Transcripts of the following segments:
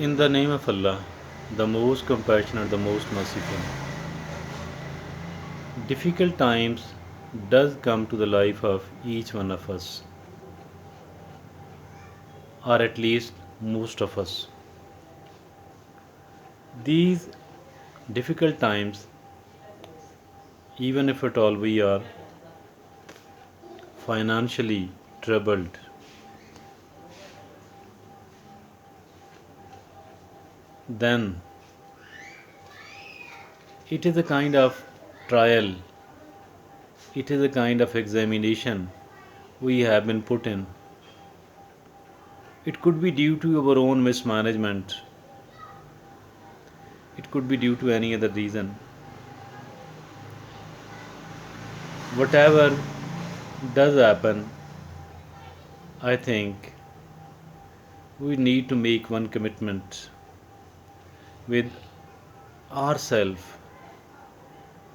In the name of Allah, the most compassionate, the most merciful. Difficult times does come to the life of each one of us, or at least most of us. These difficult times, even if at all we are financially troubled, then it is a kind of trial, it is a kind of examination we have been put in. It could be due to our own mismanagement, it could be due to any other reason. Whatever does happen, I think we need to make one commitment with ourselves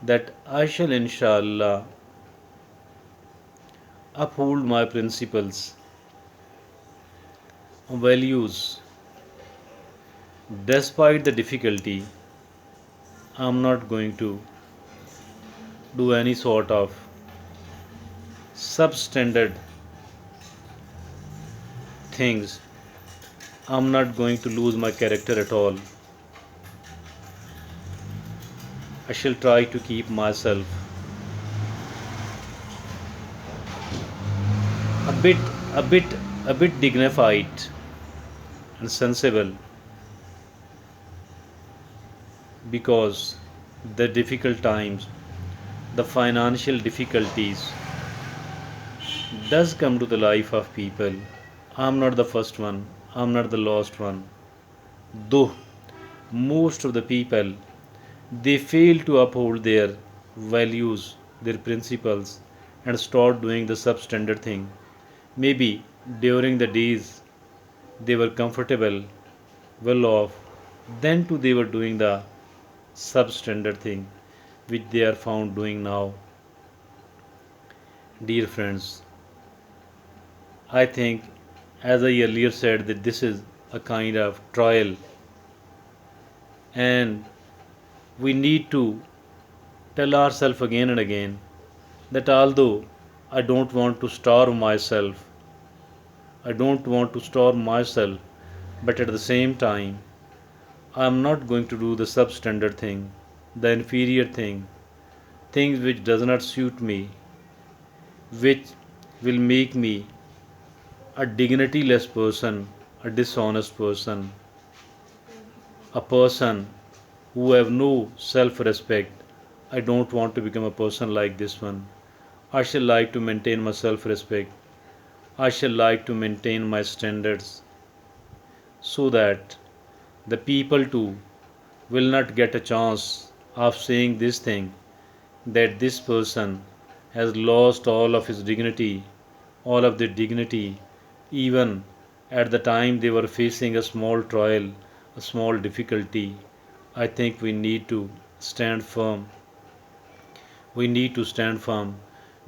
that I shall inshallah uphold my principles, values, despite the difficulty. I'm not going to do any sort of substandard things. I'm not going to lose my character at all. I shall try to keep myself a bit, a bit, a bit dignified and sensible, because the difficult times, the financial difficulties does come to the life of people. I'm not the first one, I'm not the last one. Though most of the people, they fail to uphold their values, their principles, and start doing the substandard thing. Maybe during the days they were comfortable, well off, then too they were doing the substandard thing which they are found doing now. Dear friends, I think, as I earlier said, that this is a kind of trial, and we need to tell ourselves again and again that although I don't want to starve myself, I don't want to starve myself, but at the same time, I am not going to do the substandard thing, the inferior thing, things which does not suit me, which will make me a dignityless person, a dishonest person, a person who have no self-respect. I don't want to become a person like this one. I shall like to maintain my self-respect. I shall like to maintain my standards so that the people too will not get a chance of saying this thing, that this person has lost all of his dignity, all of their dignity, even at the time they were facing a small trial, a small difficulty. I think we need to stand firm. We need to stand firm,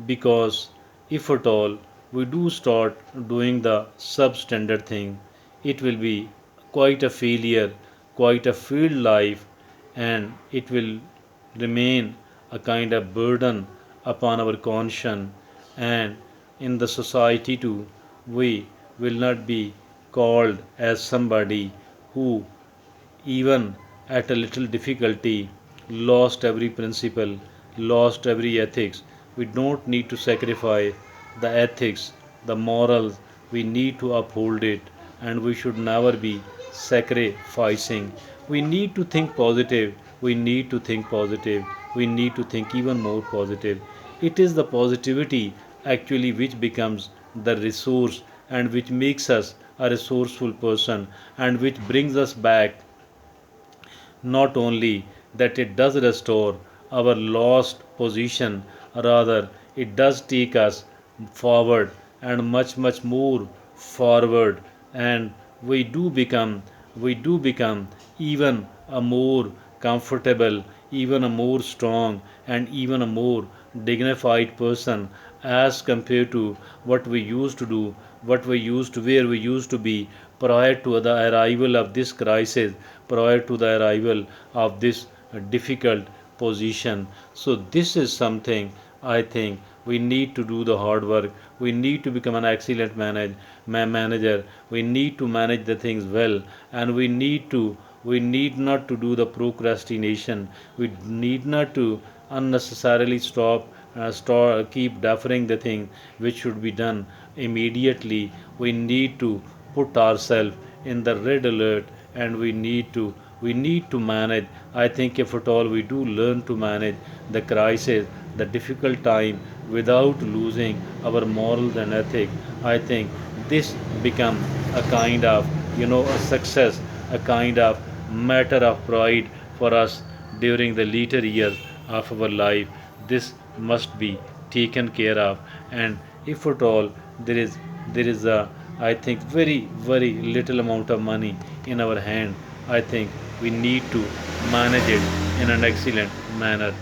because if at all we do start doing the substandard thing, it will be quite a failure, quite a failed life, and it will remain a kind of burden upon our conscience, and in the society too, we will not be called as somebody who, even at a little difficulty, lost every principle, lost every ethics. We don't need to sacrifice the ethics, the morals. We need to uphold it, and we should never be sacrificing. We need to think positive. We need to think positive. We need to think even more positive. It is the positivity actually which becomes the resource, and which makes us a resourceful person, and which brings us back. Not only that it does restore our lost position, rather it does take us forward, and much much more forward, and we do become we do become even a more comfortable, even a more strong, and even a more dignified person as compared to what we used to do, what we used to where we used to be prior to the arrival of this crisis, prior to the arrival of this difficult position. So, this is something I think we need to do the hard work. We need to become an excellent manager. We need to manage the things well, and we need not to do the procrastination. We need not to unnecessarily keep deferring the thing which should be done immediately. We need to put ourselves in the red alert, and we need to manage. I think if at all we do learn to manage the crisis, the difficult time, without losing our morals and ethics, I think this become a kind of a success, a kind of matter of pride for us during the later years of our life. This must be taken care of, and if at all there is a, I think, very little amount of money in our hand, I think we need to manage it in an excellent manner.